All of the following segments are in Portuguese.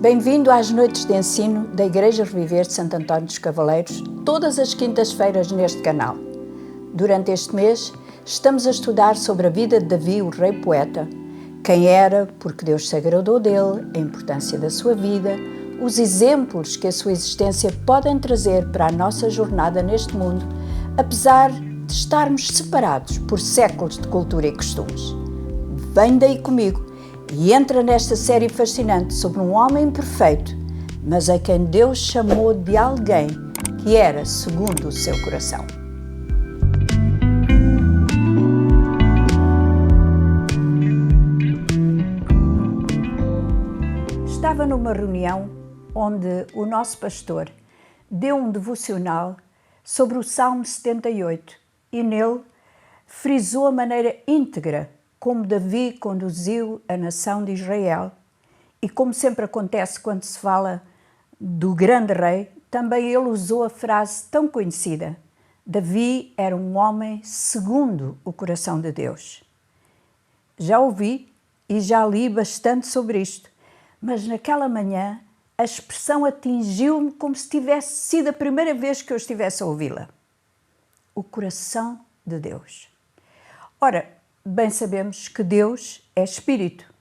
Bem-vindo às noites de ensino da Igreja Reviver de Santo António dos Cavaleiros, todas as quintas-feiras neste canal. Durante este mês, estamos a estudar sobre a vida de Davi, o rei poeta, quem era, porque Deus se agradou dele, a importância da sua vida, os exemplos que a sua existência podem trazer para a nossa jornada neste mundo, apesar de estarmos separados por séculos de cultura e costumes. Vem daí comigo e entra nesta série fascinante sobre um homem perfeito, mas a quem Deus chamou de alguém que era segundo o seu coração. Estava numa reunião onde o nosso pastor deu um devocional sobre o Salmo 78 e nele frisou a maneira íntegra como Davi conduziu a nação de Israel. E como sempre acontece quando se fala do grande rei, também ele usou a frase tão conhecida: Davi era um homem segundo o coração de Deus. Já ouvi e já li bastante sobre isto, mas naquela manhã a expressão atingiu-me como se tivesse sido a primeira vez que eu estivesse a ouvi-la. O coração de Deus. Ora, bem sabemos que Deus é Espírito,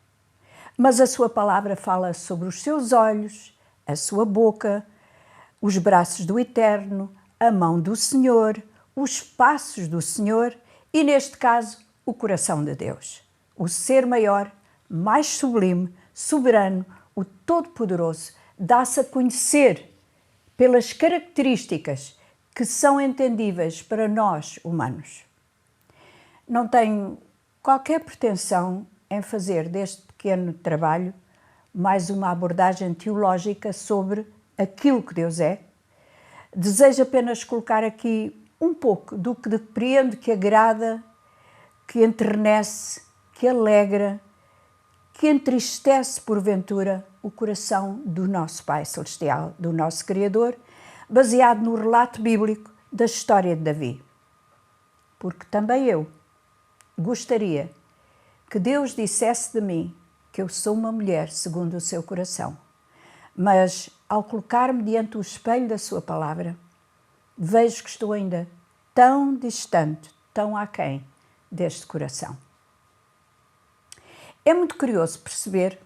mas a sua palavra fala sobre os seus olhos, a sua boca, os braços do Eterno, a mão do Senhor, os passos do Senhor e, neste caso, o coração de Deus. O ser maior, mais sublime, soberano, o Todo-Poderoso, dá-se a conhecer pelas características que são entendíveis para nós, humanos. Não tenho qualquer pretensão em fazer deste pequeno trabalho mais uma abordagem teológica sobre aquilo que Deus é. Desejo apenas colocar aqui um pouco do que depreendo que agrada, que enternece, que alegra, que entristece porventura o coração do nosso Pai Celestial, do nosso Criador, baseado no relato bíblico da história de Davi. Porque também eu gostaria que Deus dissesse de mim que eu sou uma mulher segundo o seu coração. Mas, ao colocar-me diante do espelho da sua palavra, vejo que estou ainda tão distante, tão aquém deste coração. É muito curioso perceber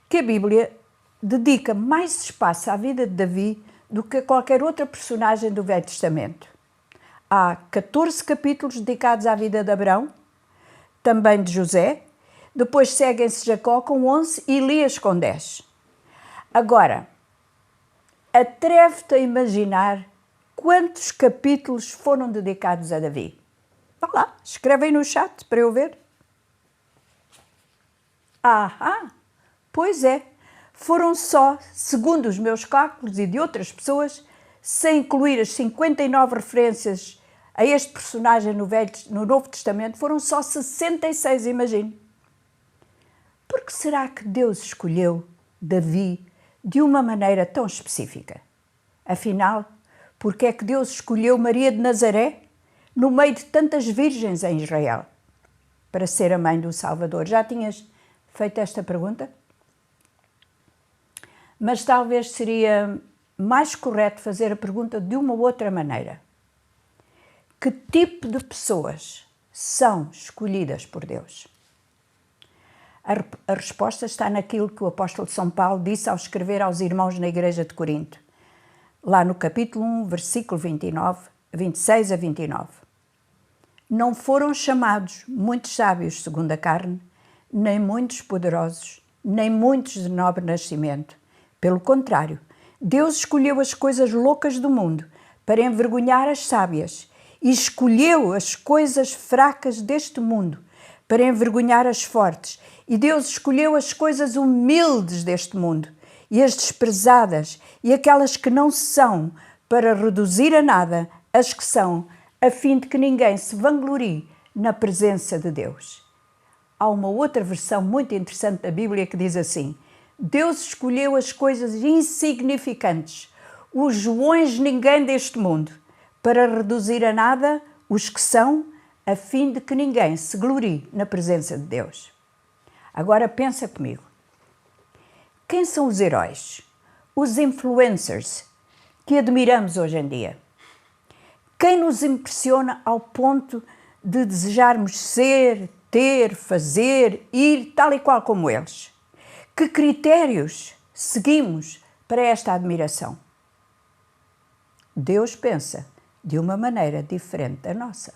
que a Bíblia dedica mais espaço à vida de Davi do que a qualquer outra personagem do Velho Testamento. Há 14 capítulos dedicados à vida de Abraão, também de José, depois seguem-se Jacó com 11 e Elias com 10. Agora, atreve-te a imaginar quantos capítulos foram dedicados a Davi. Vá lá, escreve aí no chat para eu ver. Pois é, foram só, segundo os meus cálculos e de outras pessoas, sem incluir as 59 referências a este personagem no Novo Testamento, foram só 66, imagine. Por que será que Deus escolheu Davi de uma maneira tão específica? Afinal, por que é que Deus escolheu Maria de Nazaré no meio de tantas virgens em Israel para ser a mãe do Salvador? Já tinhas feito esta pergunta? Mas talvez seria mais correto fazer a pergunta de uma outra maneira. Que tipo de pessoas são escolhidas por Deus? A resposta está naquilo que o apóstolo São Paulo disse ao escrever aos irmãos na igreja de Corinto, lá no capítulo 1, versículo 26 a 29. Não foram chamados muitos sábios segundo a carne, nem muitos poderosos, nem muitos de nobre nascimento. Pelo contrário, Deus escolheu as coisas loucas do mundo para envergonhar as sábias e escolheu as coisas fracas deste mundo para envergonhar as fortes. E Deus escolheu as coisas humildes deste mundo e as desprezadas e aquelas que não são para reduzir a nada as que são, a fim de que ninguém se vanglorie na presença de Deus. Há uma outra versão muito interessante da Bíblia que diz assim: Deus escolheu as coisas insignificantes, os joões de ninguém deste mundo, para reduzir a nada os que são, a fim de que ninguém se glorie na presença de Deus. Agora pensa comigo. Quem são os heróis? Os influencers que admiramos hoje em dia? Quem nos impressiona ao ponto de desejarmos ser, ter, fazer, ir tal e qual como eles? Que critérios seguimos para esta admiração? Deus pensa de uma maneira diferente da nossa.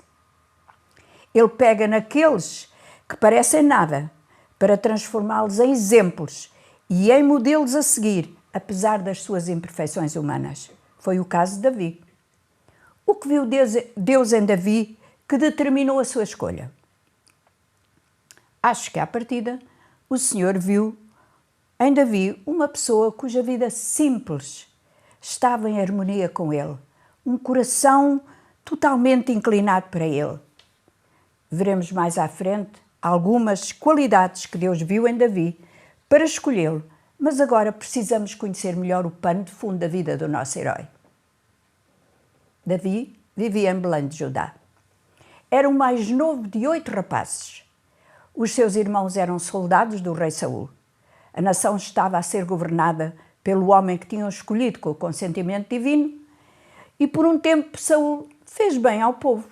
Ele pega naqueles que parecem nada para transformá-los em exemplos e em modelos a seguir, apesar das suas imperfeições humanas. Foi o caso de Davi. O que viu Deus em Davi que determinou a sua escolha? Acho que, à partida, o Senhor viu em Davi uma pessoa cuja vida simples estava em harmonia com Ele, um coração totalmente inclinado para Ele. Veremos mais à frente algumas qualidades que Deus viu em Davi para escolhê-lo, mas agora precisamos conhecer melhor o pano de fundo da vida do nosso herói. Davi vivia em Belém de Judá. Era o mais novo de 8 rapazes. Os seus irmãos eram soldados do rei Saul. A nação estava a ser governada pelo homem que tinham escolhido com o consentimento divino e por um tempo Saul fez bem ao povo.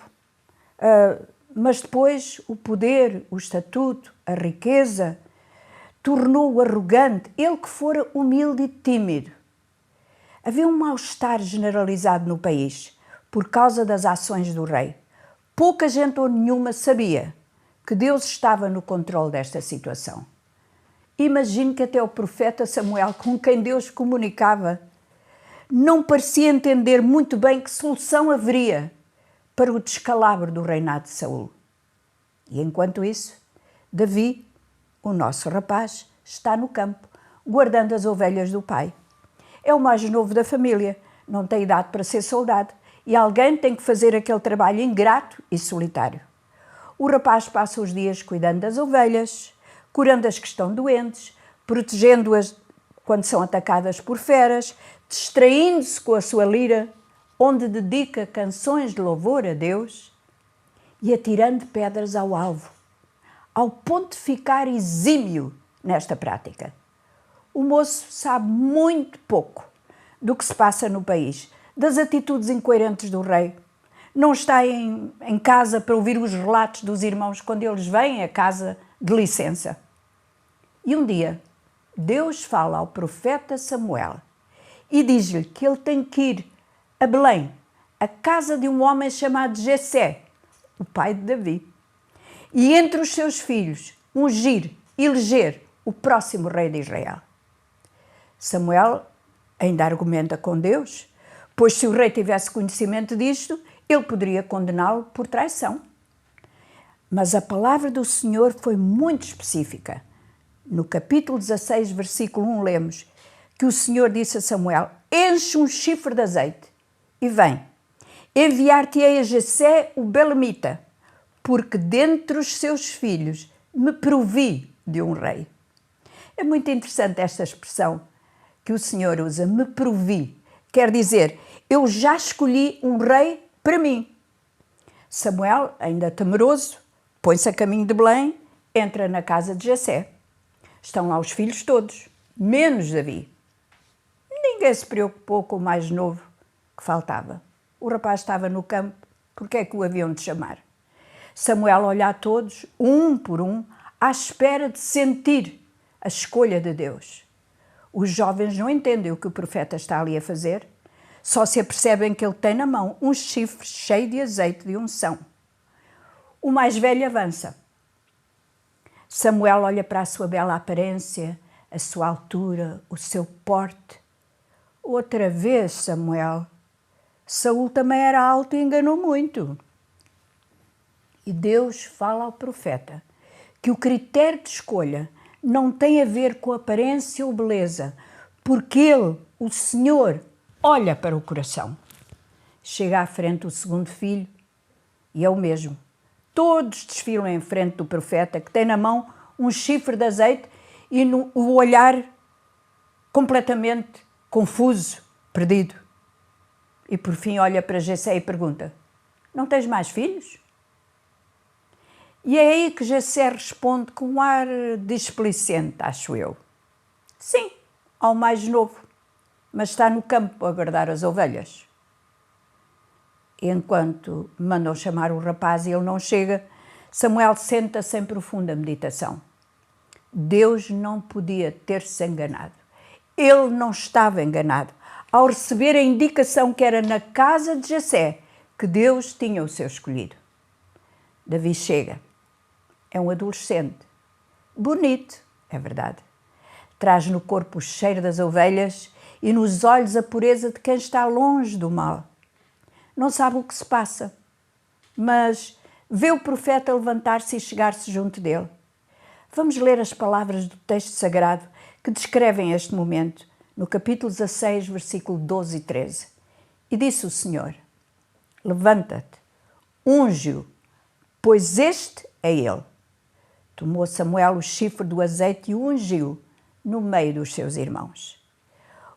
Mas depois o poder, o estatuto, a riqueza tornou-o arrogante, ele que fora humilde e tímido. Havia um mal-estar generalizado no país por causa das ações do rei. Pouca gente ou nenhuma sabia que Deus estava no controle desta situação. Imagino que até o profeta Samuel, com quem Deus comunicava, não parecia entender muito bem que solução haveria para o descalabro do reinado de Saul. E enquanto isso, Davi, o nosso rapaz, está no campo, guardando as ovelhas do pai. É o mais novo da família, não tem idade para ser soldado, e alguém tem que fazer aquele trabalho ingrato e solitário. O rapaz passa os dias cuidando das ovelhas, curando as que estão doentes, protegendo-as quando são atacadas por feras, distraindo-se com a sua lira, onde dedica canções de louvor a Deus e atirando pedras ao alvo, ao ponto de ficar exímio nesta prática. O moço sabe muito pouco do que se passa no país, das atitudes incoerentes do rei. Não está em casa para ouvir os relatos dos irmãos quando eles vêm a casa de licença. E um dia, Deus fala ao profeta Samuel e diz-lhe que ele tem que ir a Belém, a casa de um homem chamado Jessé, o pai de Davi, e entre os seus filhos ungir, eleger o próximo rei de Israel. Samuel ainda argumenta com Deus, pois se o rei tivesse conhecimento disto, ele poderia condená-lo por traição. Mas a palavra do Senhor foi muito específica. No capítulo 16, versículo 1, lemos que o Senhor disse a Samuel: enche um chifre de azeite e vem. Enviar-te-ei a Jessé o belemita, porque dentre os seus filhos me provi de um rei. É muito interessante esta expressão que o Senhor usa, me provi. Quer dizer, eu já escolhi um rei para mim. Samuel, ainda temeroso, põe-se a caminho de Belém, entra na casa de Jessé. Estão lá os filhos todos, menos Davi. Ninguém se preocupou com o mais novo que faltava. O rapaz estava no campo, porque é que o haviam de chamar? Samuel olha a todos, um por um, à espera de sentir a escolha de Deus. Os jovens não entendem o que o profeta está ali a fazer, só se apercebem que ele tem na mão um chifre cheio de azeite de unção. O mais velho avança. Samuel olha para a sua bela aparência, a sua altura, o seu porte. Outra vez, Samuel, Saul também era alto e enganou muito. E Deus fala ao profeta que o critério de escolha não tem a ver com aparência ou beleza, porque ele, o Senhor, olha para o coração. Chega à frente o segundo filho e é o mesmo. Todos desfilam em frente do profeta, que tem na mão um chifre de azeite e o olhar completamente confuso, perdido. E por fim olha para Jessé e pergunta: não tens mais filhos? E é aí que Jessé responde com um ar displicente, acho eu. Sim, ao mais novo, mas está no campo a guardar as ovelhas. Enquanto mandam chamar o rapaz e ele não chega, Samuel senta-se em profunda meditação. Deus não podia ter-se enganado. Ele não estava enganado ao receber a indicação que era na casa de Jessé que Deus tinha o seu escolhido. Davi chega. É um adolescente. Bonito, é verdade. Traz no corpo o cheiro das ovelhas e nos olhos a pureza de quem está longe do mal. Não sabe o que se passa, mas vê o profeta levantar-se e chegar-se junto dele. Vamos ler as palavras do texto sagrado que descrevem este momento, no capítulo 16, versículo 12 e 13. E disse o Senhor: levanta-te, unge-o, pois este é ele. Tomou Samuel o chifre do azeite e o ungiu no meio dos seus irmãos.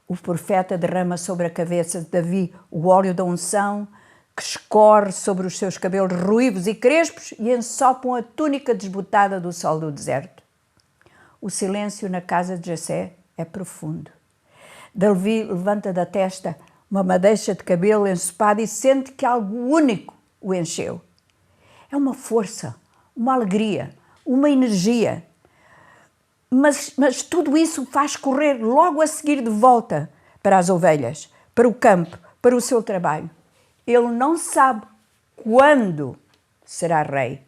O profeta derrama sobre a cabeça de Davi o óleo da unção, que escorre sobre os seus cabelos ruivos e crespos e ensopam a túnica desbotada do sol do deserto. O silêncio na casa de Jessé é profundo. Davi levanta da testa uma madeixa de cabelo ensopado e sente que algo único o encheu. É uma força, uma alegria, uma energia. Mas tudo isso faz correr logo a seguir de volta para as ovelhas, para o campo, para o seu trabalho. Ele não sabe quando será rei,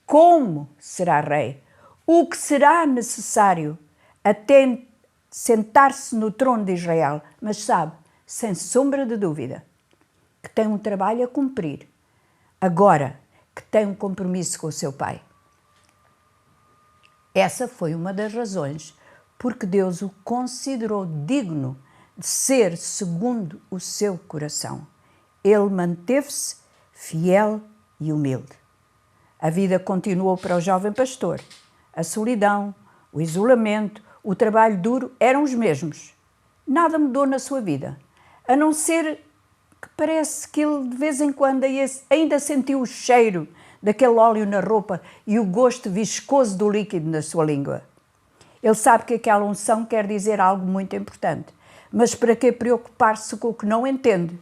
como será rei, o que será necessário até sentar-se no trono de Israel, mas sabe, sem sombra de dúvida, que tem um trabalho a cumprir, agora que tem um compromisso com o seu pai. Essa foi uma das razões porque Deus o considerou digno de ser segundo o seu coração. Ele manteve-se fiel e humilde. A vida continuou para o jovem pastor. A solidão, o isolamento, o trabalho duro eram os mesmos. Nada mudou na sua vida, a não ser que parece que ele de vez em quando ainda sentiu o cheiro daquele óleo na roupa e o gosto viscoso do líquido na sua língua. Ele sabe que aquela unção quer dizer algo muito importante, mas para que preocupar-se com o que não entende?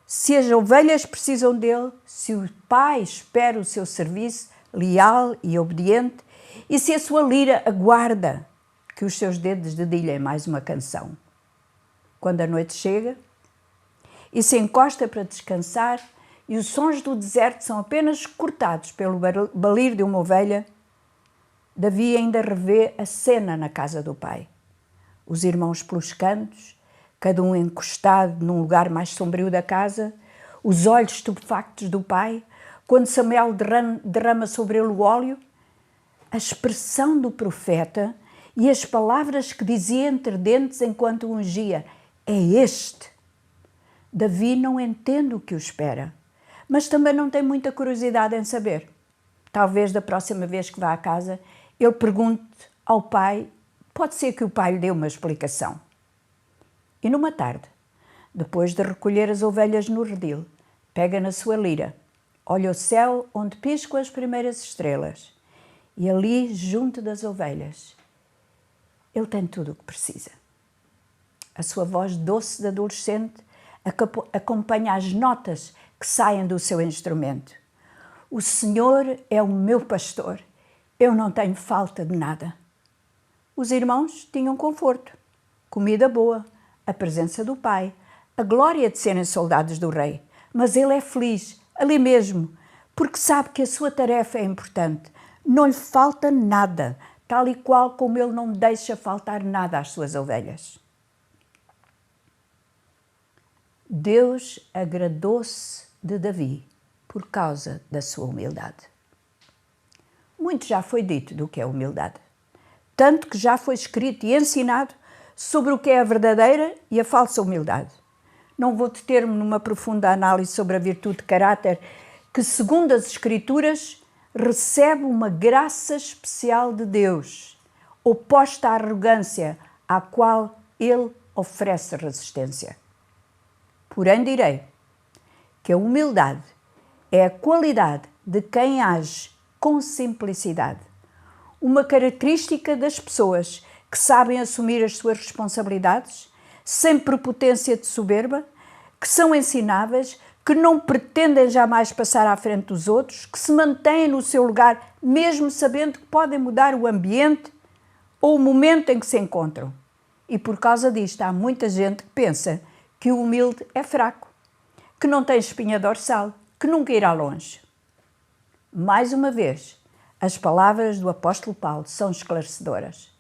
Se as ovelhas precisam dele, se o pai espera o seu serviço, leal e obediente, e se a sua lira aguarda que os seus dedos dedilhem mais uma canção. Quando a noite chega e se encosta para descansar e os sons do deserto são apenas cortados pelo balir de uma ovelha, Davi ainda revê a cena na casa do pai. Os irmãos pelos cantos, cada um encostado num lugar mais sombrio da casa, os olhos estupefactos do pai, quando Samuel derrama sobre ele o óleo, a expressão do profeta e as palavras que dizia entre dentes enquanto o ungia: é este. Davi não entende o que o espera, mas também não tem muita curiosidade em saber. Talvez da próxima vez que vá à casa, ele pergunte ao pai, pode ser que o pai lhe dê uma explicação. E numa tarde, depois de recolher as ovelhas no redil, pega na sua lira, olha o céu onde piscam as primeiras estrelas e ali, junto das ovelhas, ele tem tudo o que precisa. A sua voz doce de adolescente acompanha as notas que saem do seu instrumento. O Senhor é o meu pastor, eu não tenho falta de nada. Os irmãos tinham conforto, comida boa, a presença do pai, a glória de serem soldados do rei. Mas ele é feliz, ali mesmo, porque sabe que a sua tarefa é importante. Não lhe falta nada, tal e qual como ele não deixa faltar nada às suas ovelhas. Deus agradou-se de Davi por causa da sua humildade. Muito já foi dito do que é humildade, tanto que já foi escrito e ensinado sobre o que é a verdadeira e a falsa humildade. Não vou deter-me numa profunda análise sobre a virtude de caráter que, segundo as Escrituras, recebe uma graça especial de Deus, oposta à arrogância à qual ele oferece resistência. Porém, direi que a humildade é a qualidade de quem age com simplicidade, uma característica das pessoas que sabem assumir as suas responsabilidades, sem prepotência de soberba, que são ensináveis, que não pretendem jamais passar à frente dos outros, que se mantêm no seu lugar, mesmo sabendo que podem mudar o ambiente ou o momento em que se encontram. E por causa disto há muita gente que pensa que o humilde é fraco, que não tem espinha dorsal, que nunca irá longe. Mais uma vez, as palavras do apóstolo Paulo são esclarecedoras,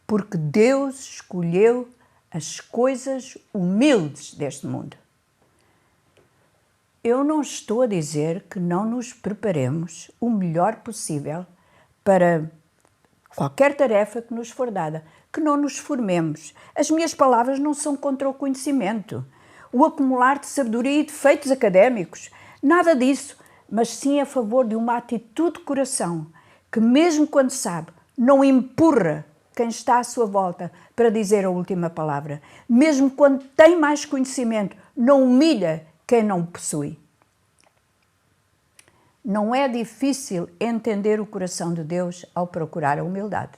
porque Deus escolheu as coisas humildes deste mundo. Eu não estou a dizer que não nos preparemos o melhor possível para qualquer tarefa que nos for dada, que não nos formemos. As minhas palavras não são contra o conhecimento, o acumular de sabedoria e de feitos académicos, nada disso, mas sim a favor de uma atitude de coração, que mesmo quando sabe, não empurra quem está à sua volta para dizer a última palavra, mesmo quando tem mais conhecimento, não humilha quem não o possui. Não é difícil entender o coração de Deus ao procurar a humildade.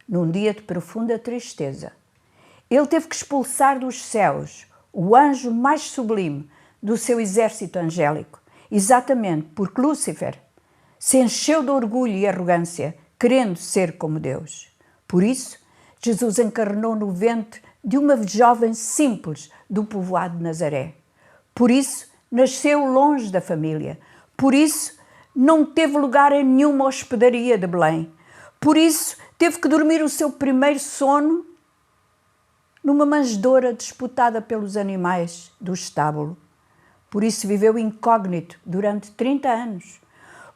Num dia de profunda tristeza, ele teve que expulsar dos céus o anjo mais sublime do seu exército angélico, exatamente porque Lúcifer se encheu de orgulho e arrogância, querendo ser como Deus. Por isso, Jesus encarnou no ventre de uma jovem simples do povoado de Nazaré. Por isso, nasceu longe da família. Por isso, não teve lugar em nenhuma hospedaria de Belém. Por isso, teve que dormir o seu primeiro sono numa manjedoura disputada pelos animais do estábulo. Por isso, viveu incógnito durante 30 anos.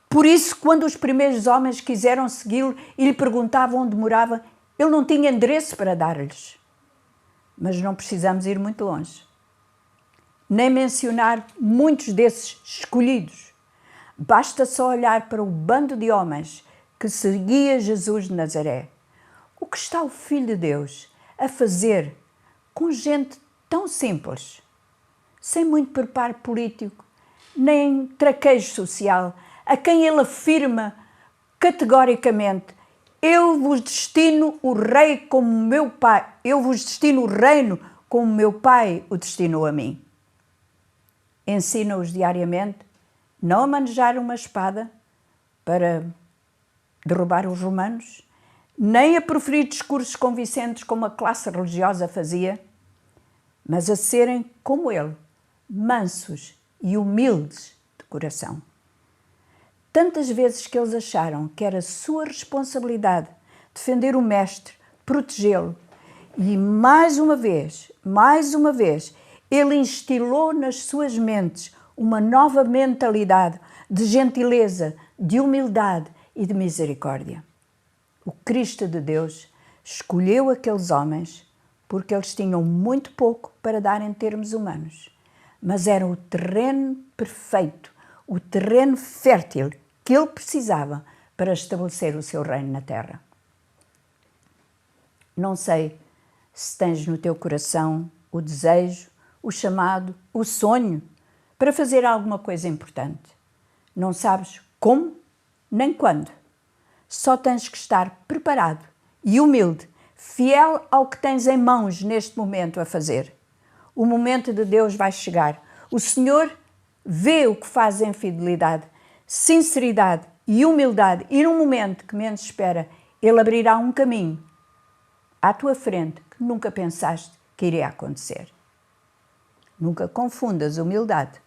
Por isso, quando os primeiros homens quiseram segui-lo e lhe perguntavam onde morava, ele não tinha endereço para dar-lhes. Mas não precisamos ir muito longe, nem mencionar muitos desses escolhidos. Basta só olhar para o bando de homens que seguia Jesus de Nazaré. O que está o Filho de Deus a fazer com gente tão simples, sem muito preparo político, nem traquejo social, a quem ele afirma categoricamente: eu vos destino o rei como meu pai, eu vos destino o reino como meu pai o destinou a mim. Ensina-os diariamente não a manejar uma espada para derrubar os romanos, nem a proferir discursos convincentes como a classe religiosa fazia, mas a serem como ele, mansos e humildes de coração. Tantas vezes que eles acharam que era sua responsabilidade defender o Mestre, protegê-lo, e mais uma vez, ele instilou nas suas mentes uma nova mentalidade de gentileza, de humildade e de misericórdia. O Cristo de Deus escolheu aqueles homens porque eles tinham muito pouco para dar em termos humanos, mas eram o terreno perfeito, o terreno fértil que ele precisava para estabelecer o seu reino na terra. Não sei se tens no teu coração o desejo, o chamado, o sonho para fazer alguma coisa importante. Não sabes como nem quando. Só tens que estar preparado e humilde, fiel ao que tens em mãos neste momento a fazer. O momento de Deus vai chegar. O Senhor vê o que faz em fidelidade, sinceridade e humildade, e num momento que menos espera, Ele abrirá um caminho à tua frente que nunca pensaste que iria acontecer. Nunca confundas humildade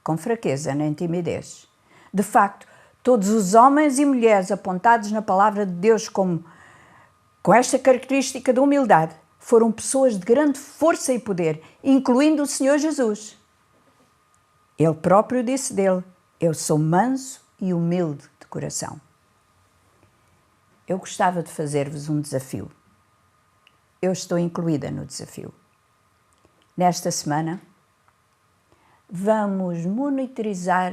com fraqueza nem timidez. De facto, todos os homens e mulheres apontados na palavra de Deus com esta característica de humildade foram pessoas de grande força e poder, incluindo o Senhor Jesus. Ele próprio disse dele: eu sou manso e humilde de coração. Eu gostava de fazer-vos um desafio. Eu estou incluída no desafio. Nesta semana, vamos monitorizar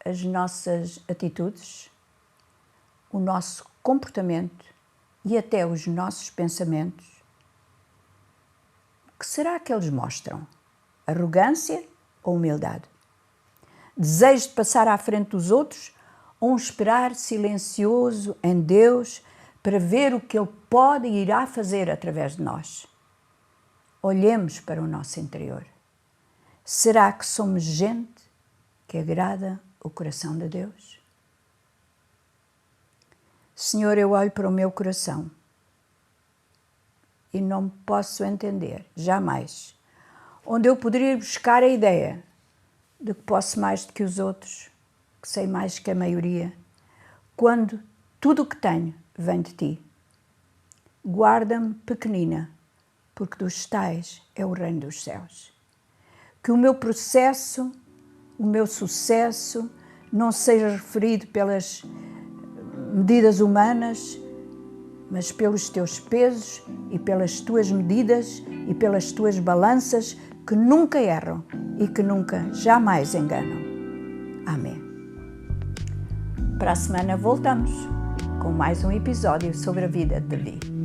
as nossas atitudes, o nosso comportamento e até os nossos pensamentos. O que será que eles mostram? Arrogância ou humildade? Desejo de passar à frente dos outros ou um esperar silencioso em Deus para ver o que Ele pode e irá fazer através de nós. Olhemos para o nosso interior. Será que somos gente que agrada o coração de Deus? Senhor, eu olho para o meu coração e não posso entender, jamais, onde eu poderia buscar a ideia de que posso mais do que os outros, que sei mais que a maioria, quando tudo o que tenho vem de Ti. Guarda-me pequenina, porque dos tais é o reino dos céus. Que o meu processo, o meu sucesso, não seja referido pelas medidas humanas, mas pelos Teus pesos e pelas Tuas medidas e pelas Tuas balanças que nunca erram e que nunca, jamais enganam. Amém. Para a semana voltamos com mais um episódio sobre a vida de Davi.